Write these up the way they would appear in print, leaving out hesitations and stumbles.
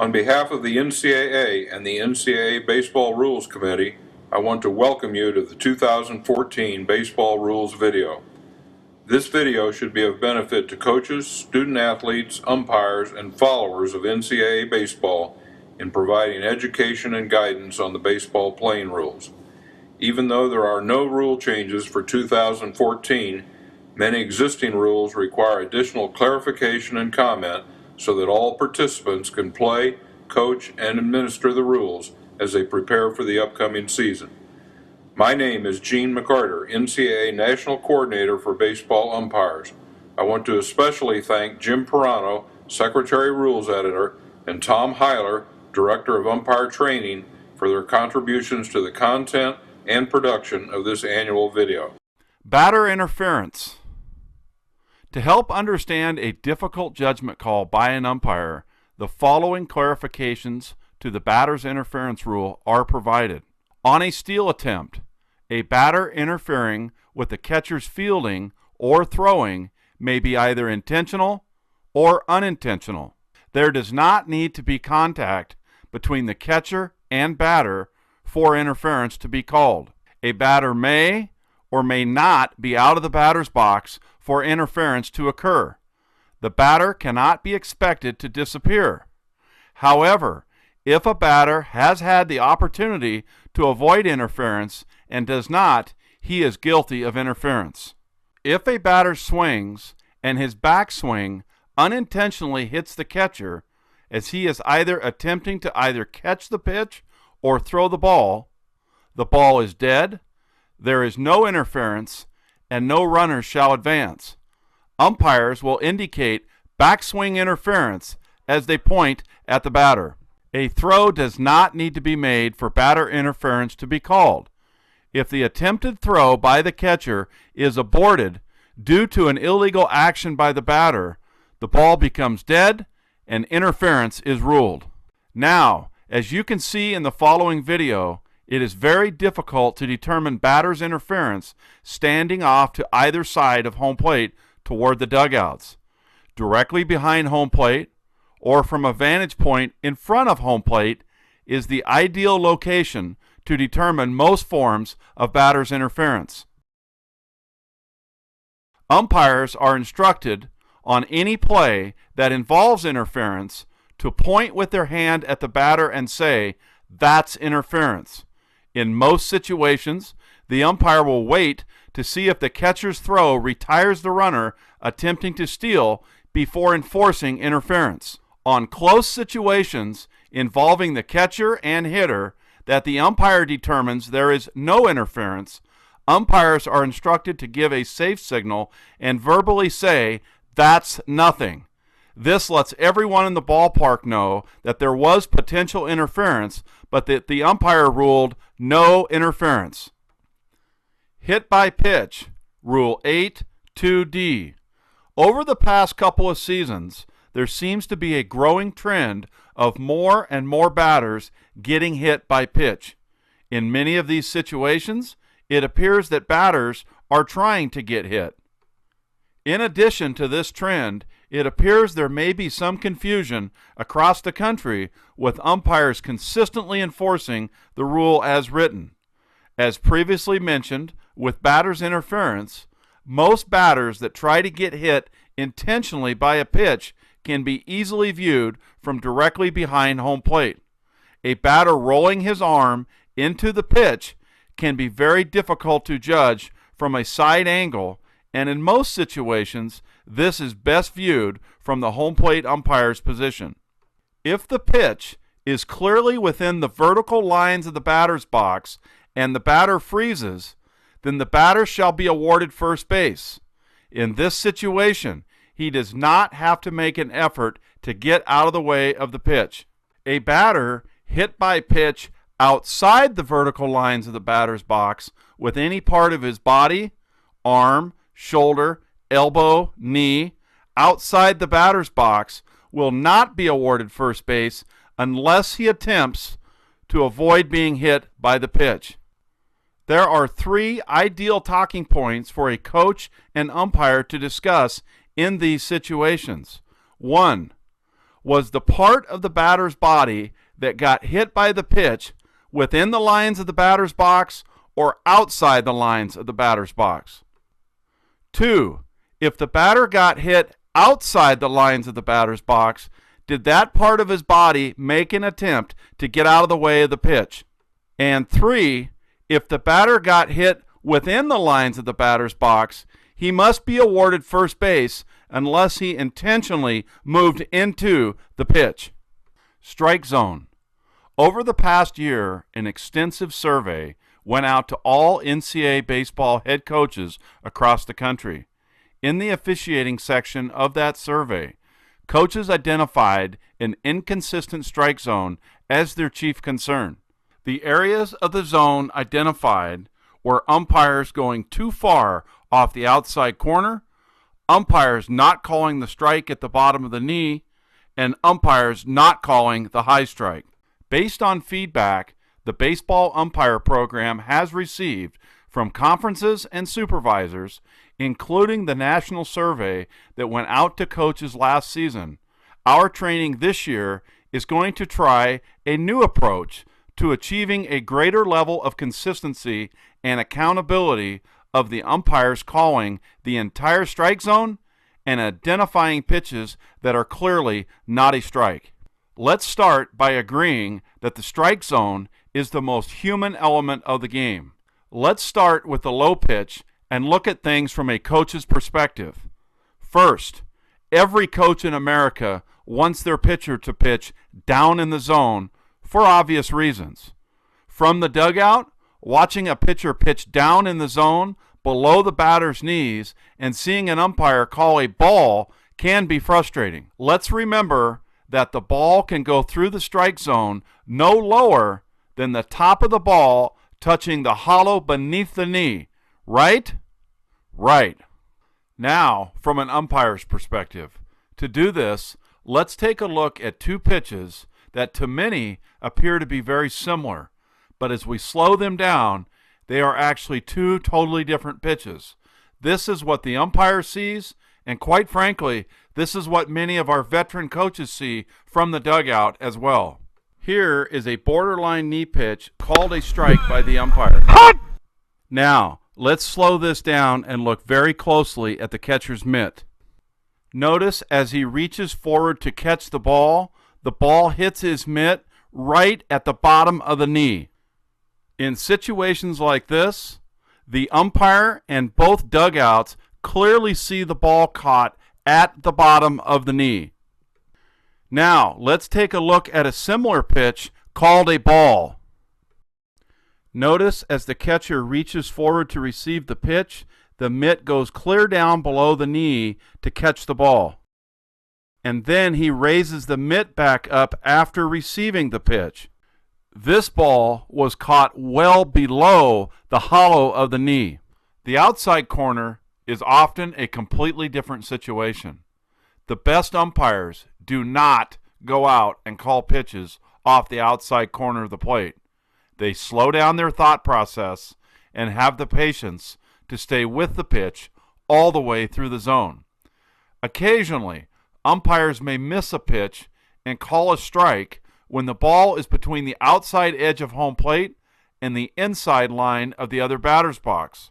On behalf of the NCAA and the NCAA Baseball Rules Committee, I want to welcome you to the 2014 Baseball Rules video. This video should be of benefit to coaches, student athletes, umpires, and followers of NCAA baseball in providing education and guidance on the baseball playing rules. Even though there are no rule changes for 2014, many existing rules require additional clarification and comment so that all participants can play, coach, and administer the rules as they prepare for the upcoming season. My name is Gene McCarter, NCAA National Coordinator for Baseball Umpires. I want to especially thank Jim Pirano, Secretary Rules Editor, and Tom Heiler, Director of Umpire Training, for their contributions to the content and production of this annual video. Batter interference. To help understand a difficult judgment call by an umpire, the following clarifications to the batter's interference rule are provided. On a steal attempt, a batter interfering with the catcher's fielding or throwing may be either intentional or unintentional. There does not need to be contact between the catcher and batter for interference to be called. A batter may or may not be out of the batter's box for interference to occur. The batter cannot be expected to disappear. However, if a batter has had the opportunity to avoid interference and does not, he is guilty of interference. If a batter swings and his backswing unintentionally hits the catcher, as he is either attempting to either catch the pitch or throw the ball is dead, there is no interference, and no runners shall advance. Umpires will indicate backswing interference as they point at the batter. A throw does not need to be made for batter interference to be called. If the attempted throw by the catcher is aborted due to an illegal action by the batter, the ball becomes dead and interference is ruled. Now, as you can see in the following video, it is very difficult to determine batter's interference standing off to either side of home plate toward the dugouts, directly behind home plate, or from a vantage point in front of home plate is the ideal location to determine most forms of batter's interference. Umpires are instructed on any play that involves interference to point with their hand at the batter and say, "That's interference." In most situations, the umpire will wait to see if the catcher's throw retires the runner attempting to steal before enforcing interference. On close situations involving the catcher and hitter that the umpire determines there is no interference, umpires are instructed to give a safe signal and verbally say, "That's nothing." This lets everyone in the ballpark know that there was potential interference, but that the umpire ruled no interference. Hit by pitch, Rule 8-2D. Over the past couple of seasons, there seems to be a growing trend of more and more batters getting hit by pitch. In many of these situations, it appears that batters are trying to get hit. In addition to this trend, it appears there may be some confusion across the country with umpires consistently enforcing the rule as written. As previously mentioned, with batters' interference, most batters that try to get hit intentionally by a pitch can be easily viewed from directly behind home plate. A batter rolling his arm into the pitch can be very difficult to judge from a side angle, and in most situations, this is best viewed from the home plate umpire's position. If the pitch is clearly within the vertical lines of the batter's box and the batter freezes, then the batter shall be awarded first base. In this situation, he does not have to make an effort to get out of the way of the pitch. A batter hit by pitch outside the vertical lines of the batter's box with any part of his body, arm, shoulder, elbow, knee, outside the batter's box will not be awarded first base unless he attempts to avoid being hit by the pitch. There are 3 ideal talking points for a coach and umpire to discuss in these situations. 1. Was the part of the batter's body that got hit by the pitch within the lines of the batter's box or outside the lines of the batter's box? 2. If the batter got hit outside the lines of the batter's box, did that part of his body make an attempt to get out of the way of the pitch? And 3. If the batter got hit within the lines of the batter's box, he must be awarded first base unless he intentionally moved into the pitch. Strike zone. Over the past year, an extensive survey went out to all NCAA baseball head coaches across the country. In the officiating section of that survey, coaches identified an inconsistent strike zone as their chief concern. The areas of the zone identified were umpires going too far off the outside corner, umpires not calling the strike at the bottom of the knee, and umpires not calling the high strike. Based on feedback the baseball umpire program has received from conferences and supervisors, including the national survey that went out to coaches last season, our training this year is going to try a new approach to achieving a greater level of consistency and accountability of the umpires calling the entire strike zone and identifying pitches that are clearly not a strike. Let's start by agreeing that the strike zone is the most human element of the game. Let's start with the low pitch and look at things from a coach's perspective. First, every coach in America wants their pitcher to pitch down in the zone for obvious reasons. From the dugout, watching a pitcher pitch down in the zone below the batter's knees and seeing an umpire call a ball can be frustrating. Let's remember that the ball can go through the strike zone no lower than the top of the ball touching the hollow beneath the knee. Right? Right. Now, from an umpire's perspective, to do this, let's take a look at two pitches that to many appear to be very similar, but as we slow them down, they are actually two totally different pitches. This is what the umpire sees, and quite frankly, this is what many of our veteran coaches see from the dugout as well. Here is a borderline knee pitch called a strike by the umpire. Now, let's slow this down and look very closely at the catcher's mitt. Notice as he reaches forward to catch the ball hits his mitt right at the bottom of the knee. In situations like this, the umpire and both dugouts clearly see the ball caught at the bottom of the knee. Now, let's take a look at a similar pitch called a ball. Notice as the catcher reaches forward to receive the pitch, the mitt goes clear down below the knee to catch the ball. And then he raises the mitt back up after receiving the pitch. This ball was caught well below the hollow of the knee. The outside corner is often a completely different situation. The best umpires do not go out and call pitches off the outside corner of the plate. They slow down their thought process and have the patience to stay with the pitch all the way through the zone. Occasionally, umpires may miss a pitch and call a strike when the ball is between the outside edge of home plate and the inside line of the other batter's box.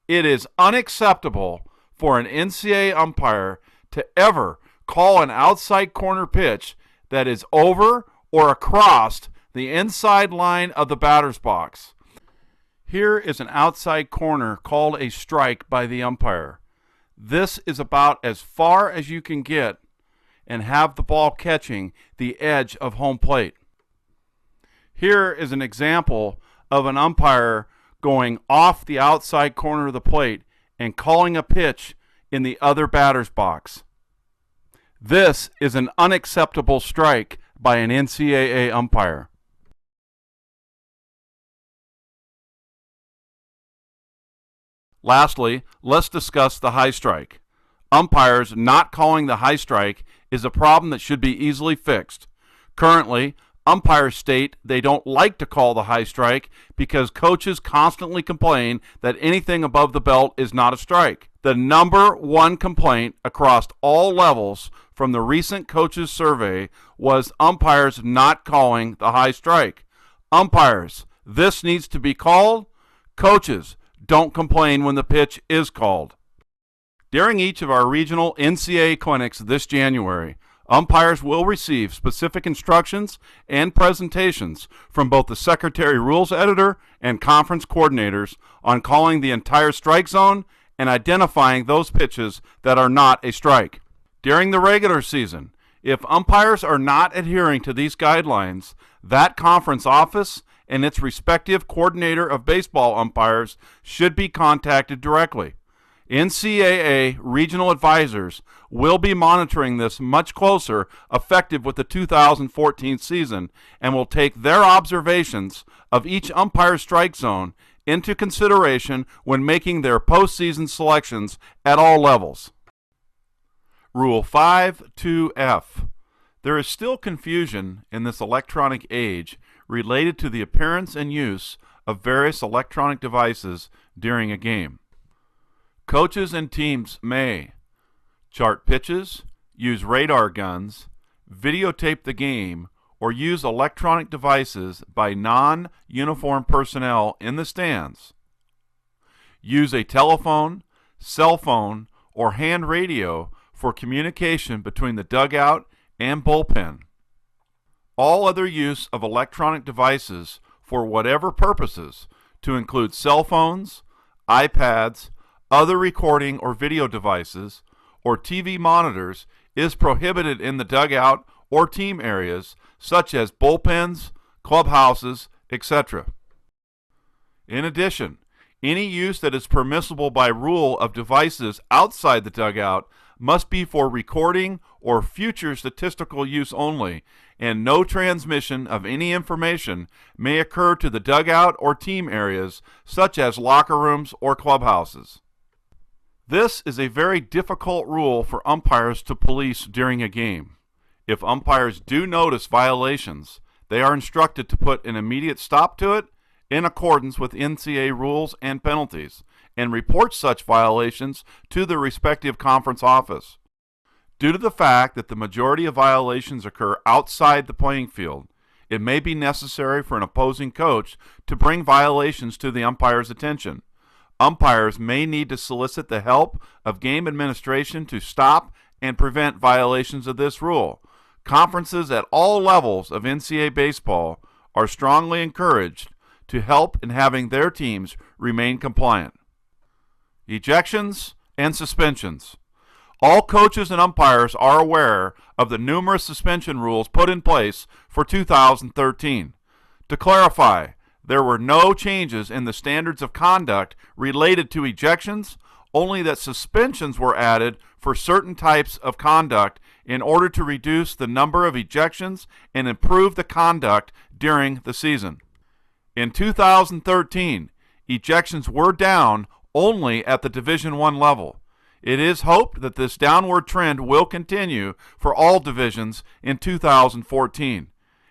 It is unacceptable for an NCAA umpire to ever call an outside corner pitch that is over or across the inside line of the batter's box. Here is an outside corner called a strike by the umpire. This is about as far as you can get and have the ball catching the edge of home plate. Here is an example of an umpire going off the outside corner of the plate and calling a pitch in the other batter's box. This is an unacceptable strike by an NCAA umpire. Lastly, let's discuss the high strike. Umpires not calling the high strike is a problem that should be easily fixed. Currently, umpires state they don't like to call the high strike because coaches constantly complain that anything above the belt is not a strike. The number one complaint across all levels from the recent coaches survey was umpires not calling the high strike. Umpires, this needs to be called. Coaches, don't complain when the pitch is called. During each of our regional NCAA clinics this January, umpires will receive specific instructions and presentations from both the Secretary Rules Editor and conference coordinators on calling the entire strike zone and identifying those pitches that are not a strike. During the regular season, if umpires are not adhering to these guidelines, that conference office and its respective coordinator of baseball umpires should be contacted directly. NCAA regional advisors will be monitoring this much closer, effective with the 2014 season, and will take their observations of each umpire's strike zone into consideration when making their postseason selections at all levels. Rule 5.2f. There is still confusion in this electronic age related to the appearance and use of various electronic devices during a game. Coaches and teams may chart pitches, use radar guns, videotape the game, or use electronic devices by non-uniform personnel in the stands. Use a telephone, cell phone, or hand radio for communication between the dugout and bullpen. All other use of electronic devices for whatever purposes, to include cell phones, iPads, other recording or video devices, or TV monitors, is prohibited in the dugout or team areas such as bullpens, clubhouses, etc. In addition, any use that is permissible by rule of devices outside the dugout must be for recording or future statistical use only, and no transmission of any information may occur to the dugout or team areas such as locker rooms or clubhouses. This is a very difficult rule for umpires to police during a game. If umpires do notice violations, they are instructed to put an immediate stop to it in accordance with NCAA rules and penalties, and report such violations to the respective conference office. Due to the fact that the majority of violations occur outside the playing field, it may be necessary for an opposing coach to bring violations to the umpire's attention. Umpires may need to solicit the help of game administration to stop and prevent violations of this rule. Conferences at all levels of NCAA baseball are strongly encouraged to help in having their teams remain compliant. Ejections and suspensions. All coaches and umpires are aware of the numerous suspension rules put in place for 2013. To clarify, there were no changes in the standards of conduct related to ejections, only that suspensions were added for certain types of conduct in order to reduce the number of ejections and improve the conduct during the season. In 2013, ejections were down only at the Division I level. It is hoped that this downward trend will continue for all divisions in 2014.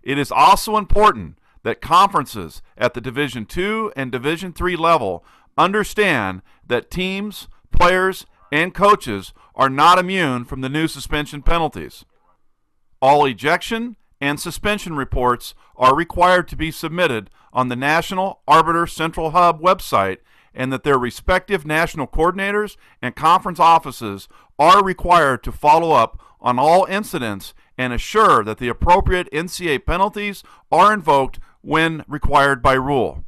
It is also important that conferences at the Division II and Division III level understand that teams, players, and coaches are not immune from the new suspension penalties. All ejection and suspension reports are required to be submitted on the National Arbiter Central Hub website, and that their respective national coordinators and conference offices are required to follow up on all incidents and assure that the appropriate NCAA penalties are invoked when required by rule.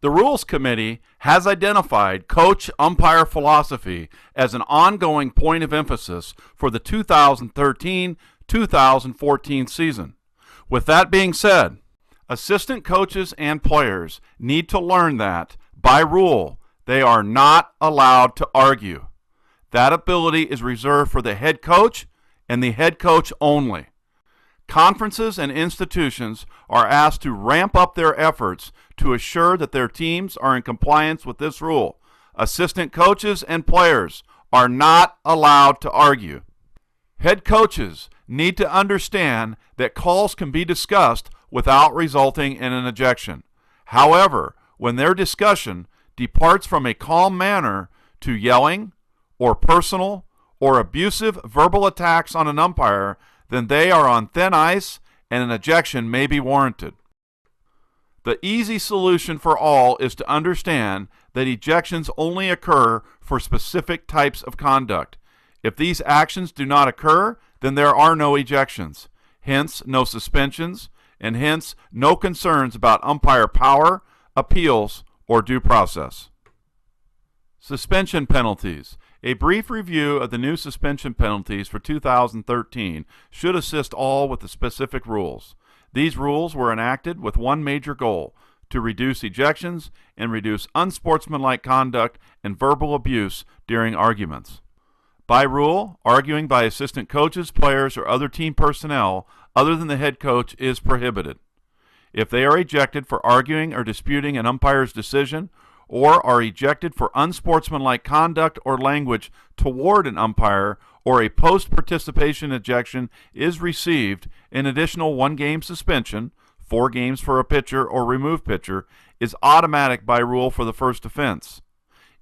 The Rules Committee has identified coach-umpire philosophy as an ongoing point of emphasis for the 2013-2014 season. With that being said, assistant coaches and players need to learn that, by rule, they are not allowed to argue. That ability is reserved for the head coach and the head coach only. Conferences and institutions are asked to ramp up their efforts to assure that their teams are in compliance with this rule. Assistant coaches and players are not allowed to argue. Head coaches need to understand that calls can be discussed without resulting in an ejection. However, when their discussion departs from a calm manner to yelling or personal or abusive verbal attacks on an umpire, then they are on thin ice and an ejection may be warranted. The easy solution for all is to understand that ejections only occur for specific types of conduct. If these actions do not occur, then there are no ejections, hence no suspensions, and hence no concerns about umpire power, appeals, or due process. Suspension penalties. A brief review of the new suspension penalties for 2013 should assist all with the specific rules. These rules were enacted with one major goal: to reduce ejections and reduce unsportsmanlike conduct and verbal abuse during arguments. By rule, arguing by assistant coaches, players, or other team personnel other than the head coach is prohibited. If they are ejected for arguing or disputing an umpire's decision, or are ejected for unsportsmanlike conduct or language toward an umpire, or a post-participation ejection is received, an additional 1-game suspension, 4 games for a pitcher or removed pitcher, is automatic by rule for the first offense.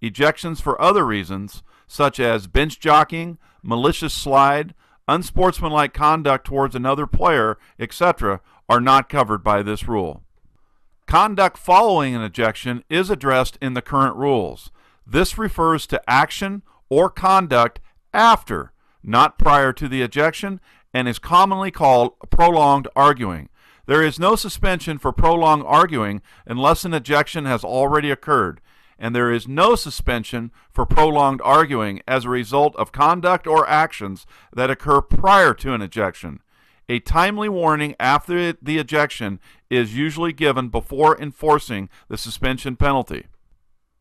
Ejections for other reasons, such as bench jockeying, malicious slide, unsportsmanlike conduct towards another player, etc., are not covered by this rule. Conduct following an ejection is addressed in the current rules. This refers to action or conduct after, not prior to the ejection, and is commonly called prolonged arguing. There is no suspension for prolonged arguing unless an ejection has already occurred, and there is no suspension for prolonged arguing as a result of conduct or actions that occur prior to an ejection. A timely warning after the ejection is usually given before enforcing the suspension penalty.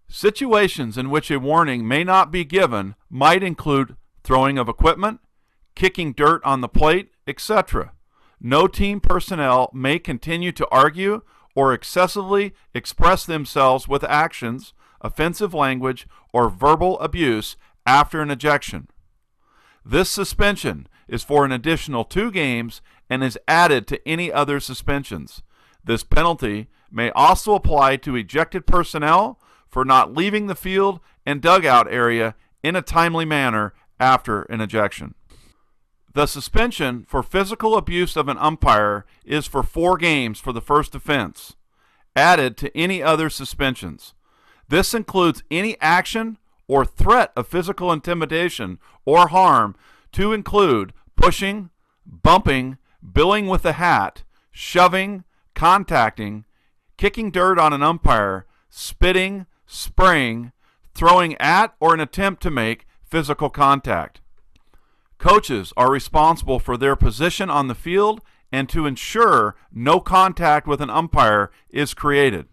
Situations in which a warning may not be given might include throwing of equipment, kicking dirt on the plate, etc. No team personnel may continue to argue or excessively express themselves with actions, offensive language, or verbal abuse after an ejection. This suspension is for an additional 2 games and is added to any other suspensions. This penalty may also apply to ejected personnel for not leaving the field and dugout area in a timely manner after an ejection. The suspension for physical abuse of an umpire is for 4 games for the first offense, added to any other suspensions. This includes any action or threat of physical intimidation or harm, to include pushing, bumping, billing with a hat, shoving, contacting, kicking dirt on an umpire, spitting, spraying, throwing at or an attempt to make physical contact. Coaches are responsible for their position on the field and to ensure no contact with an umpire is created.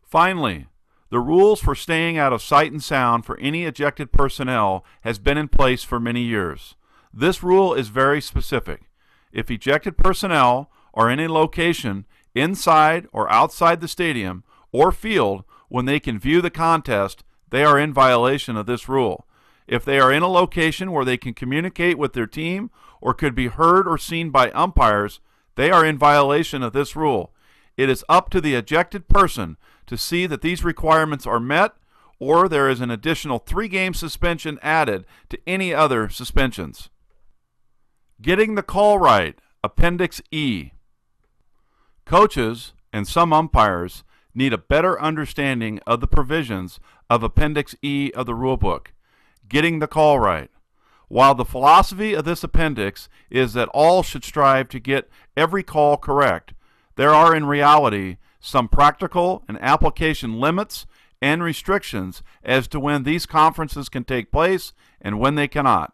Finally, the rules for staying out of sight and sound for any ejected personnel has been in place for many years. This rule is very specific. If ejected personnel are in a location inside or outside the stadium or field when they can view the contest, they are in violation of this rule. If they are in a location where they can communicate with their team or could be heard or seen by umpires, they are in violation of this rule. It is up to the ejected person to see that these requirements are met, or there is an additional 3-game suspension added to any other suspensions. Getting the call right, Appendix E. Coaches and some umpires need a better understanding of the provisions of Appendix E of the rulebook. Getting the call right. While the philosophy of this appendix is that all should strive to get every call correct, there are in reality some practical and application limits and restrictions as to when these conferences can take place and when they cannot.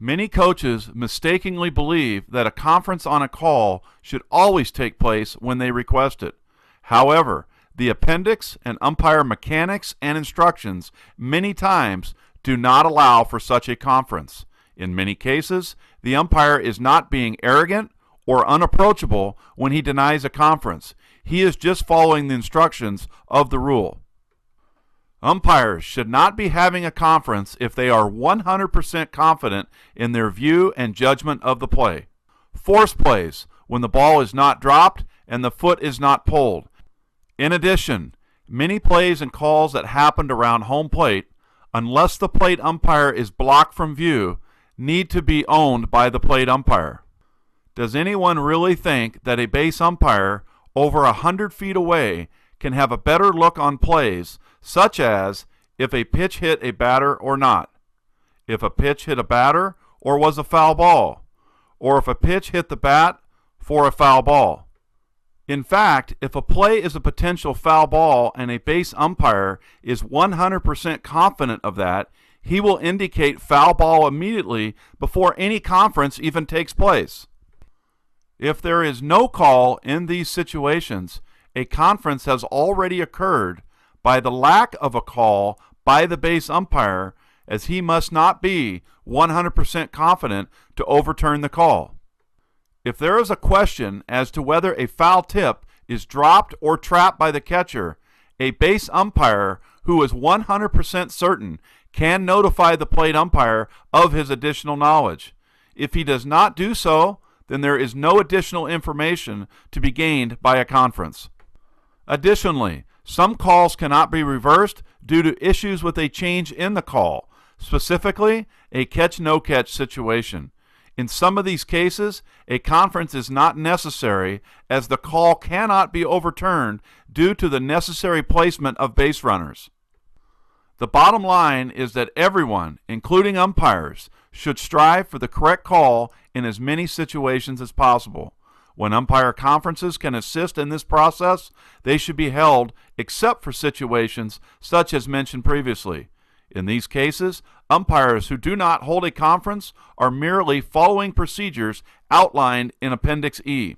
Many coaches mistakenly believe that a conference on a call should always take place when they request it. However, the appendix and umpire mechanics and instructions many times do not allow for such a conference. In many cases, the umpire is not being arrogant or unapproachable when he denies a conference. He is just following the instructions of the rule. Umpires should not be having a conference if they are 100% confident in their view and judgment of the play. Force plays when the ball is not dropped and the foot is not pulled. In addition, many plays and calls that happened around home plate, unless the plate umpire is blocked from view, need to be owned by the plate umpire. Does anyone really think that a base umpire over 100 feet away can have a better look on plays, such as if a pitch hit a batter or not, if a pitch hit a batter or was a foul ball, or if a pitch hit the bat for a foul ball? In fact, if a play is a potential foul ball and a base umpire is 100% confident of that, he will indicate foul ball immediately before any conference even takes place. If there is no call in these situations, a conference has already occurred by the lack of a call by the base umpire, as he must not be 100% confident to overturn the call. If there is a question as to whether a foul tip is dropped or trapped by the catcher, a base umpire who is 100% certain can notify the plate umpire of his additional knowledge. If he does not do so, then there is no additional information to be gained by a conference. Additionally, some calls cannot be reversed due to issues with a change in the call, specifically a catch-no-catch situation. In some of these cases, a conference is not necessary, as the call cannot be overturned due to the necessary placement of base runners. The bottom line is that everyone, including umpires, should strive for the correct call in as many situations as possible. When umpire conferences can assist in this process, they should be held except for situations such as mentioned previously. In these cases, umpires who do not hold a conference are merely following procedures outlined in Appendix E,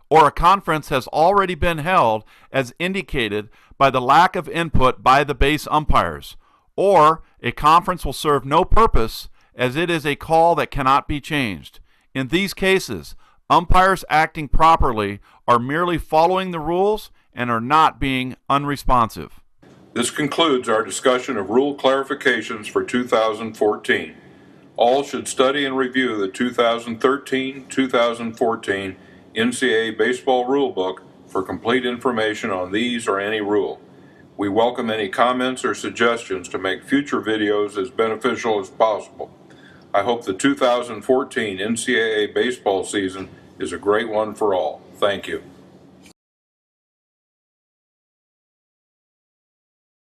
or a conference has already been held as indicated by the lack of input by the base umpires, or a conference will serve no purpose as it is a call that cannot be changed. In these cases, umpires acting properly are merely following the rules and are not being unresponsive. This concludes our discussion of rule clarifications for 2014. All should study and review the 2013-2014 NCAA Baseball Rulebook for complete information on these or any rule. We welcome any comments or suggestions to make future videos as beneficial as possible. I hope the 2014 NCAA baseball season is a great one for all. Thank you.